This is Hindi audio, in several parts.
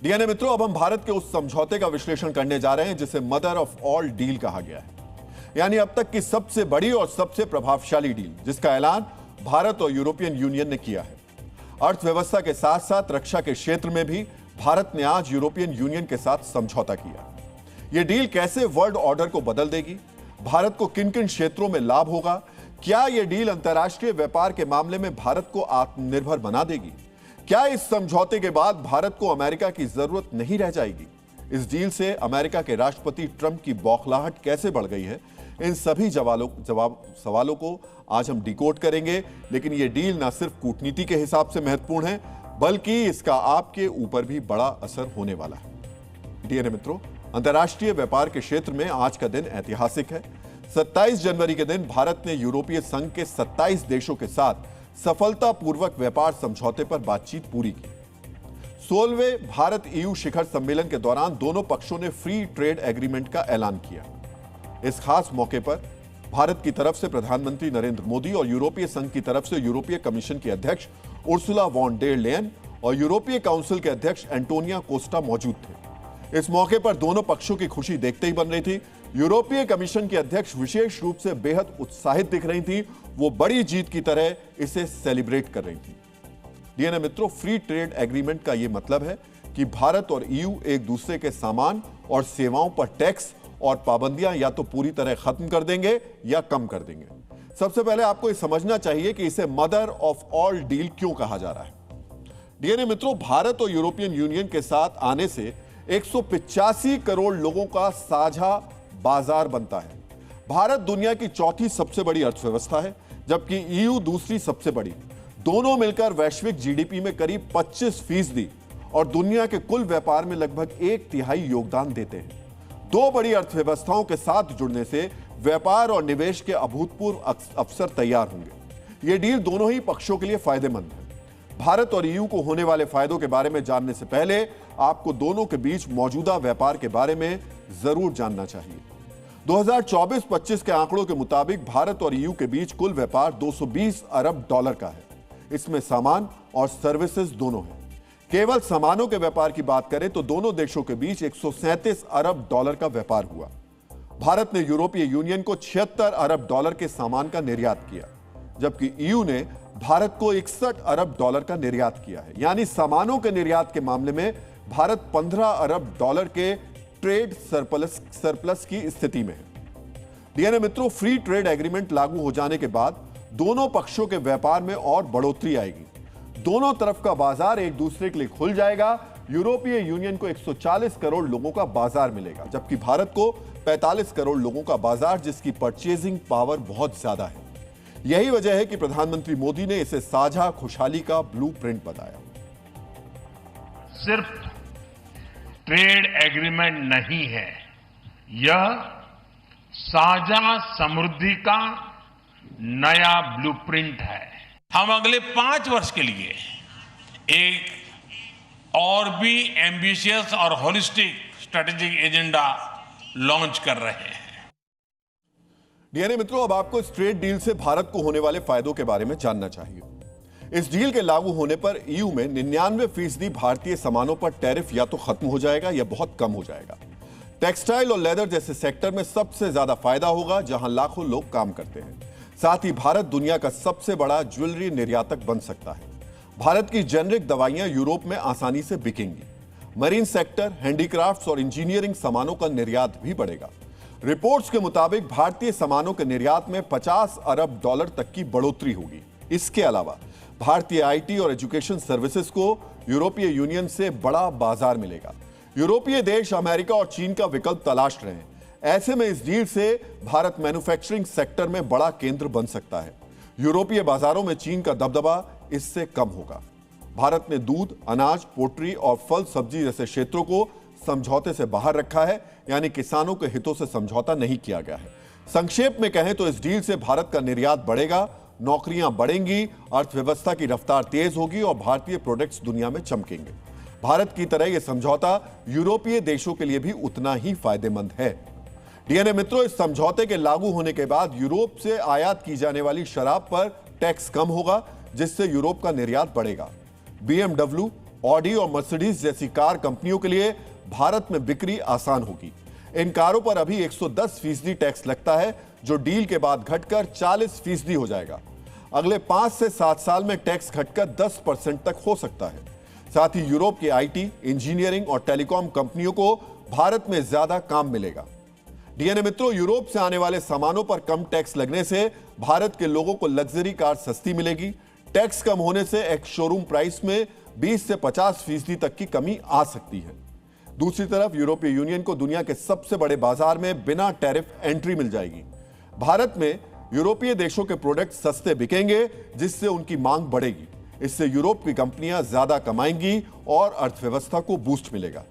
डीएनए मित्रों, अब हम भारत के उस समझौते का विश्लेषण करने जा रहे हैं जिसे मदर ऑफ ऑल डील कहा गया है, यानी अब तक की सबसे बड़ी और सबसे प्रभावशाली डील, जिसका ऐलान भारत और यूरोपियन यूनियन ने किया है। अर्थव्यवस्था के साथ साथ रक्षा के क्षेत्र में भी भारत ने आज यूरोपियन यूनियन के साथ समझौता किया। यह डील कैसे वर्ल्ड ऑर्डर को बदल देगी, भारत को किन किन क्षेत्रों में लाभ होगा, क्या यह डील अंतर्राष्ट्रीय व्यापार के मामले में भारत को आत्मनिर्भर बना देगी, क्या इस समझौते के बाद भारत को अमेरिका की जरूरत नहीं रह जाएगी, इस डील से अमेरिका के राष्ट्रपति ट्रंप की बौखलाहट कैसे बढ़ गई है, इन सभी सवालों को आज हम डिकोड करेंगे। लेकिन यह डील ना सिर्फ कूटनीति के हिसाब से महत्वपूर्ण है, बल्कि इसका आपके ऊपर भी बड़ा असर होने वाला है। डीएनए मित्रों, अंतर्राष्ट्रीय व्यापार के क्षेत्र में आज का दिन ऐतिहासिक है। 27 जनवरी के दिन भारत ने यूरोपीय संघ के 27 देशों के साथ सफलतापूर्वक व्यापार समझौते पर बातचीत पूरी की। 16वें भारत ईयू शिखर सम्मेलन के दौरान दोनों पक्षों ने फ्री ट्रेड एग्रीमेंट का ऐलान किया। इस खास मौके पर भारत की तरफ से प्रधानमंत्री नरेंद्र मोदी और यूरोपीय संघ की तरफ से यूरोपीय कमीशन की अध्यक्ष उर्सुला वॉन डेर लेयन और यूरोपीय काउंसिल के अध्यक्ष एंटोनियो कोस्टा मौजूद थे। इस मौके पर दोनों पक्षों की खुशी देखते ही बन रही थी। यूरोपीय कमीशन की अध्यक्ष विशेष रूप से बेहद उत्साहित दिख रही थी, वो बड़ी जीत की तरह इसे सेलिब्रेट कर रही थी। डीएनए मित्रों, फ्री ट्रेड एग्रीमेंट का यह मतलब है कि भारत और ईयू एक दूसरे के सामान और सेवाओं पर टैक्स और पाबंदियां या तो पूरी तरह खत्म कर देंगे या कम कर देंगे। सबसे पहले आपको यह समझना चाहिए कि इसे मदर ऑफ ऑल डील क्यों कहा जा रहा है। डीएनए मित्रों, भारत और यूरोपियन यूनियन के साथ आने से 185 करोड़ लोगों का साझा बाजार बनता है। भारत दुनिया की चौथी सबसे बड़ी अर्थव्यवस्था है, जबकि ईयू दूसरी सबसे बड़ी। दोनों मिलकर वैश्विक जीडीपी में करीब 25% और दुनिया के कुल व्यापार में लगभग 1/3 योगदान देते हैं। दो बड़ी अर्थव्यवस्थाओं के साथ जुड़ने से व्यापार और निवेश के अभूतपूर्व अवसर तैयार होंगे। यह डील दोनों ही पक्षों के लिए फायदेमंद है। भारत और ईयू को होने वाले फायदों के बारे में जानने से पहले आपको दोनों के बीच मौजूदा व्यापार के बारे में जरूर जानना चाहिए। 2024-25 के आंकड़ों के मुताबिक भारत और ईयू के बीच कुल व्यापार 220 अरब डॉलर का है। इसमें सामान और सर्विसेज दोनों हैं। केवल सामानों के व्यापार की बात करें तो दोनों देशों के बीच 137 अरब डॉलर का व्यापार हुआ। भारत ने यूरोपीय यूनियन को 76 अरब डॉलर के सामान का निर्यात किया, जबकि ईयू ने भारत को 61 अरब डॉलर का निर्यात किया है। यानी सामानों के निर्यात के मामले में भारत 15 अरब डॉलर के ट्रेड सरप्लस की स्थिति में है। डीएनए मित्रों, फ्री ट्रेड एग्रीमेंट लागू हो जाने के बाद दोनों पक्षों के व्यापार में और बढ़ोतरी आएगी। दोनों तरफ का बाजार एक दूसरे के लिए खुल जाएगा। यूरोपीय यूनियन को 140 करोड़ लोगों का बाजार मिलेगा, जबकि भारत को 45 करोड़ लोगों का बाजार, जिसकी परचेजिंग पावर बहुत ज्यादा है। यही वजह है कि प्रधानमंत्री मोदी ने इसे साझा खुशहाली का ब्लूप्रिंट बताया। सिर्फ ट्रेड एग्रीमेंट नहीं है, यह साझा समृद्धि का नया ब्लूप्रिंट है। हम अगले 5 वर्ष के लिए एक और भी एम्बिशियस और होलिस्टिक स्ट्रेटेजिक एजेंडा लॉन्च कर रहे हैं। डीएनए मित्रों, अब आपको इस ट्रेड डील से भारत को होने वाले फायदों के बारे में जानना चाहिए। इस डील के लागू होने पर ईयू में 99% भारतीय सामानों पर टैरिफ या तो खत्म हो जाएगा या बहुत कम हो जाएगा। टेक्सटाइल और लेदर जैसे सेक्टर में सबसे ज्यादा फायदा होगा, जहां लाखों लोग काम करते हैं। साथ ही भारत दुनिया का सबसे बड़ा ज्वेलरी निर्यातक बन सकता है। भारत की जेनेरिक दवाइयां यूरोप में आसानी से बिकेंगी। मरीन सेक्टर, हैंडीक्राफ्ट्स और इंजीनियरिंग सामानों का निर्यात भी बढ़ेगा। रिपोर्ट्स के मुताबिक भारतीय सामानों के निर्यात में 50 अरब डॉलर तक की बढ़ोतरी होगी। इसके अलावा भारतीय आईटी और एजुकेशन सर्विसेज को यूरोपीय यूनियन से बड़ा बाजार मिलेगा। यूरोपीय देश अमेरिका और चीन का विकल्प तलाश रहे हैं। ऐसे में इस डील से भारत मैन्युफैक्चरिंग सेक्टर में बड़ा केंद्र बन सकता है। यूरोपीय बाजारों में चीन का दबदबा इससे कम होगा। भारत ने दूध, अनाज, पोल्ट्री और फल सब्जी जैसे क्षेत्रों को समझौते से बाहर रखा है, यानी किसानों के हितों से समझौता नहीं किया गया है। संक्षेप में कहें तो इस डील से भारत का निर्यात बढ़ेगा, नौकरियां बढ़ेंगी, अर्थव्यवस्था की रफ्तार तेज होगी और भारतीय प्रोडक्ट्स दुनिया में चमकेंगे। भारत की तरह यह समझौता यूरोपीय देशों के लिए भी उतना ही फायदेमंद है। डीएनए मित्रों, इस समझौते के लागू होने के बाद यूरोप से आयात की जाने वाली शराब पर टैक्स कम होगा, जिससे यूरोप का निर्यात बढ़ेगा। BMW, ऑडी और मर्सिडीज जैसी कार कंपनियों के लिए भारत में बिक्री आसान होगी। इन कारों पर अभी 110% टैक्स लगता है, जो डील के बाद घटकर 40% हो जाएगा। अगले 5 से 7 साल में टैक्स घटकर 10% तक हो सकता है। साथ ही यूरोप की आईटी, इंजीनियरिंग और टेलीकॉम कंपनियों को भारत में ज्यादा काम मिलेगा। डीएनए मित्रों, यूरोप से आने वाले सामानों पर कम टैक्स लगने से भारत के लोगों को लग्जरी कार सस्ती मिलेगी। टैक्स कम होने से एक शोरूम प्राइस में 20 से 50% तक की कमी आ सकती है। दूसरी तरफ यूरोपीय यूनियन को दुनिया के सबसे बड़े बाजार में बिना टैरिफ एंट्री मिल जाएगी। भारत में यूरोपीय देशों के प्रोडक्ट सस्ते बिकेंगे, जिससे उनकी मांग बढ़ेगी। इससे यूरोप की कंपनियां ज्यादा कमाएंगी और अर्थव्यवस्था को बूस्ट मिलेगा।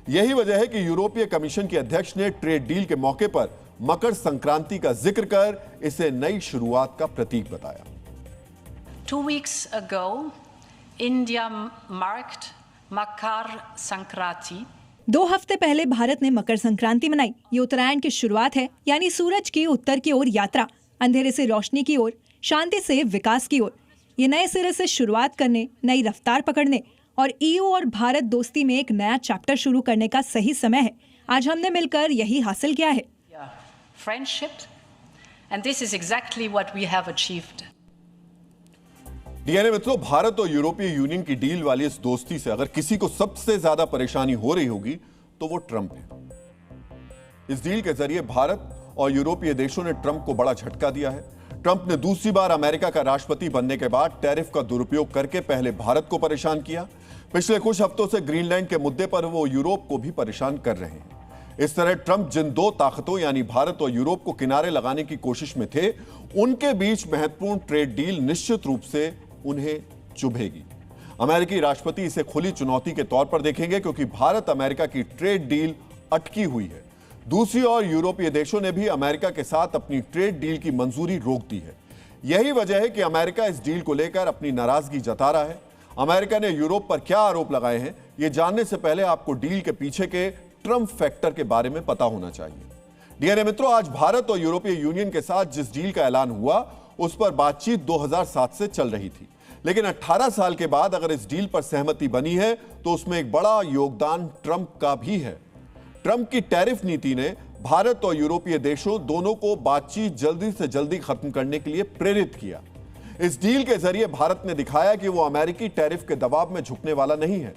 यही वजह है कि यूरोपीय कमीशन के अध्यक्ष ने ट्रेड डील के मौके पर मकर संक्रांति का जिक्र कर इसे नई शुरुआत का प्रतीक बताया। 2 weeks ago, India marked Makar Sankranti. 2 हफ्ते पहले भारत ने मकर संक्रांति मनाई। ये उत्तरायण की शुरुआत है, यानी सूरज की उत्तर की ओर यात्रा, अंधेरे से रोशनी की ओर, शांति से विकास की ओर। ये नए सिरे से शुरुआत करने, नई रफ्तार पकड़ने और ईयू और भारत दोस्ती में एक नया चैप्टर शुरू करने का सही समय है। आज हमने मिलकर यही हासिल किया है। Friendship, and this is exactly what we have achieved. DNA मित्रों, भारत और यूरोपीय यूनियन की डील वाली इस दोस्ती से अगर किसी को सबसे ज्यादा परेशानी हो रही होगी तो वो ट्रंप है। इस डील के जरिए भारत और यूरोपीय देशों ने ट्रंप को बड़ा झटका दिया है। ट्रंप ने दूसरी बार अमेरिका का राष्ट्रपति बनने के बाद टैरिफ का दुरुपयोग करके पहले भारत को परेशान किया। पिछले कुछ हफ्तों से ग्रीनलैंड के मुद्दे पर वो यूरोप को भी परेशान कर रहे हैं। इस तरह ट्रंप जिन 2 ताकतों यानी भारत और यूरोप को किनारे लगाने की कोशिश में थे, उनके बीच महत्वपूर्ण ट्रेड डील निश्चित रूप से उन्हें चुभेगी। अमेरिकी राष्ट्रपति इसे खुली चुनौती के तौर पर देखेंगे, क्योंकि भारत अमेरिका की ट्रेड डील अटकी हुई है। दूसरी ओर यूरोपीय देशों ने भी अमेरिका के साथ अपनी ट्रेड डील की मंजूरी रोक दी है। यही वजह है कि अमेरिका इस डील को लेकर अपनी नाराजगी जता रहा है। अमेरिका ने यूरोप पर क्या आरोप लगाए हैं, यह जानने से पहले आपको डील के पीछे के ट्रंप फैक्टर के बारे में पता होना चाहिए। डीएनए मित्रों, आज भारत और यूरोपीय यूनियन के साथ जिस डील का ऐलान हुआ, उस पर बातचीत 2007 से चल रही थी। लेकिन 18 साल के बाद अगर इस डील पर सहमति बनी है, तो उसमें एक बड़ा योगदान ट्रंप का भी है। ट्रंप की टैरिफ नीति ने भारत और यूरोपीय देशों दोनों को बातचीत जल्दी से जल्दी खत्म करने के लिए प्रेरित किया। इस डील के जरिए भारत ने दिखाया कि वो अमेरिकी टैरिफ के दबाव में झुकने वाला नहीं है।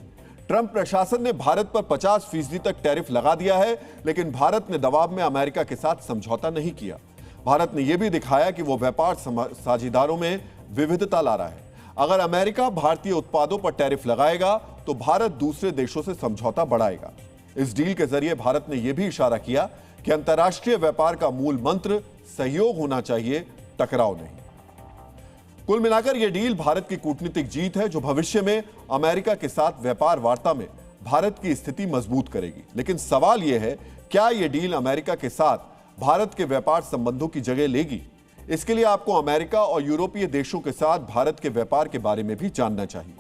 ट्रंप प्रशासन ने भारत पर 50% तक टैरिफ लगा दिया है, लेकिन भारत ने दबाव में अमेरिका के साथ समझौता नहीं किया। भारत ने यह भी दिखाया कि वो व्यापार साझेदारों में विविधता ला रहा है। अगर अमेरिका भारतीय उत्पादों पर टैरिफ लगाएगा, तो भारत दूसरे देशों से समझौता बढ़ाएगा। इस डील के जरिए भारत ने यह भी इशारा किया कि अंतर्राष्ट्रीय व्यापार का मूल मंत्र सहयोग होना चाहिए, टकराव नहीं। कुल मिलाकर यह डील भारत की कूटनीतिक जीत है, जो भविष्य में अमेरिका के साथ व्यापार वार्ता में भारत की स्थिति मजबूत करेगी। लेकिन सवाल यह है, क्या यह डील अमेरिका के साथ भारत के व्यापार संबंधों की जगह लेगी? इसके लिए आपको अमेरिका और यूरोपीय देशों के साथ भारत के व्यापार के बारे में भी जानना चाहिए।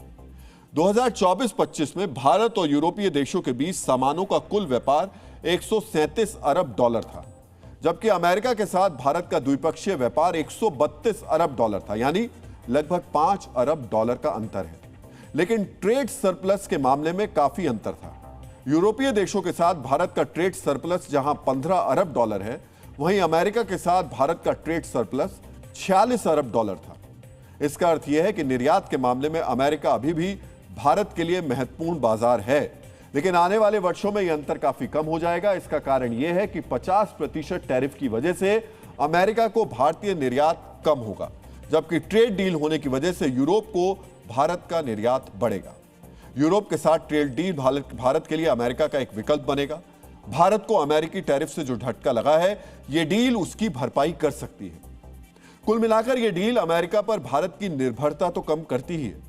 2024-25 में भारत और यूरोपीय देशों के बीच सामानों का कुल व्यापार 137 अरब डॉलर था, जबकि अमेरिका के साथ भारत का द्विपक्षीय व्यापार 132 अरब डॉलर था, यानी लगभग 5 अरब डॉलर का अंतर है। लेकिन ट्रेड सरप्लस के मामले में काफी अंतर था। यूरोपीय देशों के साथ भारत का ट्रेड सरप्लस जहां 15 अरब डॉलर है, वहीं अमेरिका के साथ भारत का ट्रेड सरप्लस 46 अरब डॉलर था। इसका अर्थ यह है कि निर्यात के मामले में अमेरिका अभी भी भारत के लिए महत्वपूर्ण बाजार है, लेकिन आने वाले वर्षों में यह अंतर काफी कम हो जाएगा। इसका कारण यह है कि 50% टैरिफ की वजह से अमेरिका को भारतीय निर्यात कम होगा, जबकि ट्रेड डील होने की वजह से यूरोप को भारत का निर्यात बढ़ेगा। यूरोप के साथ ट्रेड डील भारत के लिए अमेरिका का एक विकल्प बनेगा। भारत को अमेरिकी टैरिफ से जो झटका लगा है, यह डील उसकी भरपाई कर सकती है। कुल मिलाकर यह डील अमेरिका पर भारत की निर्भरता तो कम करती ही है,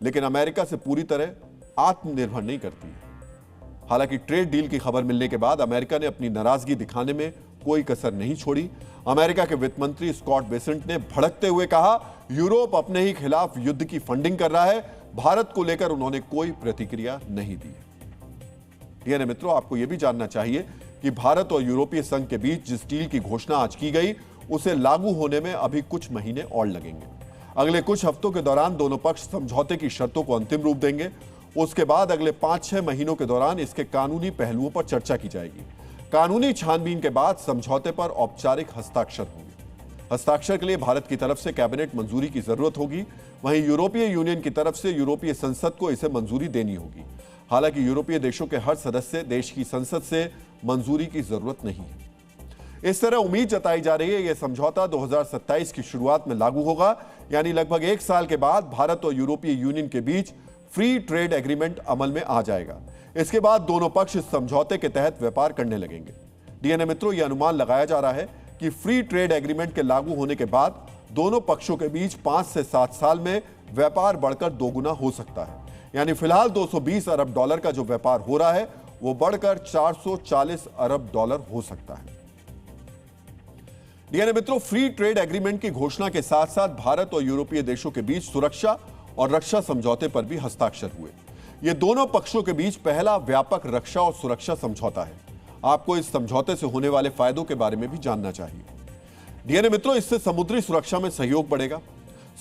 लेकिन अमेरिका से पूरी तरह आत्मनिर्भर नहीं करती है। हालांकि ट्रेड डील की खबर मिलने के बाद अमेरिका ने अपनी नाराजगी दिखाने में कोई कसर नहीं छोड़ी। अमेरिका के वित्त मंत्री स्कॉट बेसेंट ने भड़कते हुए कहा, यूरोप अपने ही खिलाफ युद्ध की फंडिंग कर रहा है। भारत को लेकर उन्होंने कोई प्रतिक्रिया नहीं दी। डीएनए मित्रों, आपको यह भी जानना चाहिए कि भारत और यूरोपीय संघ के बीच जिस डील की घोषणा आज की गई, उसे लागू होने में अभी कुछ महीने और लगेंगे। अगले कुछ हफ्तों के दौरान दोनों पक्ष समझौते की शर्तों को अंतिम रूप देंगे। उसके बाद अगले 5-6 महीनों के दौरान इसके कानूनी पहलुओं पर चर्चा की जाएगी। कानूनी छानबीन के बाद समझौते पर औपचारिक हस्ताक्षर होंगे। हस्ताक्षर के लिए भारत की तरफ से कैबिनेट मंजूरी की जरूरत होगी। वहीं यूरोपीय यूनियन की तरफ से यूरोपीय संसद को इसे मंजूरी देनी होगी। हालांकि यूरोपीय देशों के हर सदस्य देश की संसद से मंजूरी की जरूरत नहीं है। इस तरह उम्मीद जताई जा रही है यह समझौता 2027 की शुरुआत में लागू होगा, यानी लगभग 1 साल के बाद भारत और यूरोपीय यूनियन के बीच फ्री ट्रेड एग्रीमेंट अमल में आ जाएगा। इसके बाद दोनों पक्ष इस समझौते के तहत व्यापार करने लगेंगे। डीएनए मित्रों, यह अनुमान लगाया जा रहा है कि फ्री ट्रेड एग्रीमेंट के लागू होने के बाद दोनों पक्षों के बीच 5 से 7 साल में व्यापार बढ़कर 2 गुना हो सकता है। यानी फिलहाल $220 अरब का जो व्यापार हो रहा है वो बढ़कर $440 अरब हो सकता है। डीएनए मित्रों, फ्री ट्रेड एग्रीमेंट की घोषणा के साथ साथ भारत और यूरोपीय देशों के बीच सुरक्षा और रक्षा समझौते पर भी हस्ताक्षर हुए। ये दोनों पक्षों के बीच पहला व्यापक रक्षा और सुरक्षा समझौता है। आपको इस समझौते से होने वाले फायदों के बारे में भी जानना चाहिए। डीएनए मित्रों, इससे समुद्री सुरक्षा में सहयोग बढ़ेगा,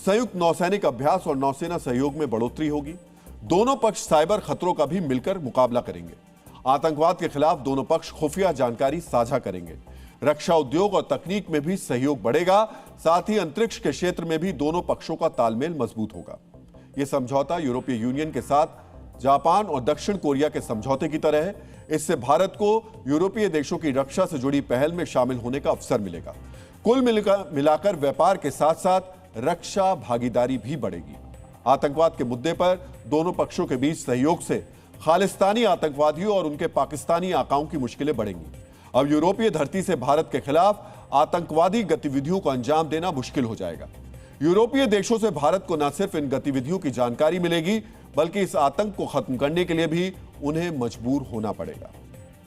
संयुक्त नौसैनिक अभ्यास और नौसेना सहयोग में बढ़ोतरी होगी। दोनों पक्ष साइबर खतरों का भी मिलकर मुकाबला करेंगे। आतंकवाद के खिलाफ दोनों पक्ष खुफिया जानकारी साझा करेंगे। रक्षा उद्योग और तकनीक में भी सहयोग बढ़ेगा। साथ ही अंतरिक्ष के क्षेत्र में भी दोनों पक्षों का तालमेल मजबूत होगा। यह समझौता यूरोपीय यूनियन के साथ जापान और दक्षिण कोरिया के समझौते की तरह है। इससे भारत को यूरोपीय देशों की रक्षा से जुड़ी पहल में शामिल होने का अवसर मिलेगा। कुल मिलाकर व्यापार के साथ साथ रक्षा भागीदारी भी बढ़ेगी। आतंकवाद के मुद्दे पर दोनों पक्षों के बीच सहयोग से खालिस्तानी आतंकवादियों और उनके पाकिस्तानी आकाओं की मुश्किलें बढ़ेंगी। अब यूरोपीय धरती से भारत के खिलाफ आतंकवादी गतिविधियों को अंजाम देना मुश्किल हो जाएगा। यूरोपीय देशों से भारत को न सिर्फ इन गतिविधियों की जानकारी मिलेगी, बल्कि इस आतंक को खत्म करने के लिए भी उन्हें मजबूर होना पड़ेगा।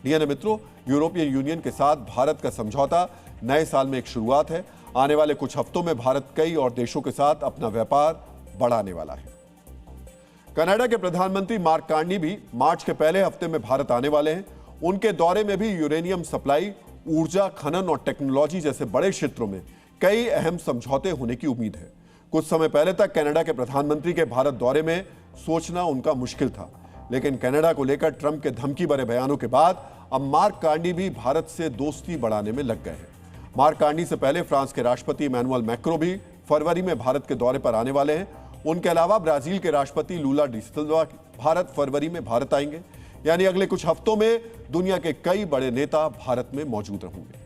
डीएनए मित्रों, यूरोपीय यूनियन के साथ भारत का समझौता नए साल में एक शुरुआत है। आने वाले कुछ हफ्तों में भारत कई और देशों के साथ अपना व्यापार बढ़ाने वाला है। कनाडा के प्रधानमंत्री मार्क कार्नी भी मार्च के पहले हफ्ते में भारत आने वाले हैं। उनके दौरे में भी यूरेनियम सप्लाई, ऊर्जा खनन और टेक्नोलॉजी जैसे बड़े क्षेत्रों में कई अहम समझौते होने की उम्मीद है। कुछ समय पहले तक कनाडा के प्रधानमंत्री के भारत दौरे में सोचना उनका मुश्किल था, लेकिन कनाडा को लेकर ट्रंप के धमकी भरे बयानों के बाद अब मार्क कार्नी भी भारत से दोस्ती बढ़ाने में लग गए हैं। मार्क कार्नी से पहले फ्रांस के राष्ट्रपति इमैनुअल मैक्रों भी फरवरी में भारत के दौरे पर आने वाले हैं। उनके अलावा ब्राजील के राष्ट्रपति लूला डी सिल्वा फरवरी में भारत आएंगे। यानी अगले कुछ हफ्तों में दुनिया के कई बड़े नेता भारत में मौजूद रहेंगे।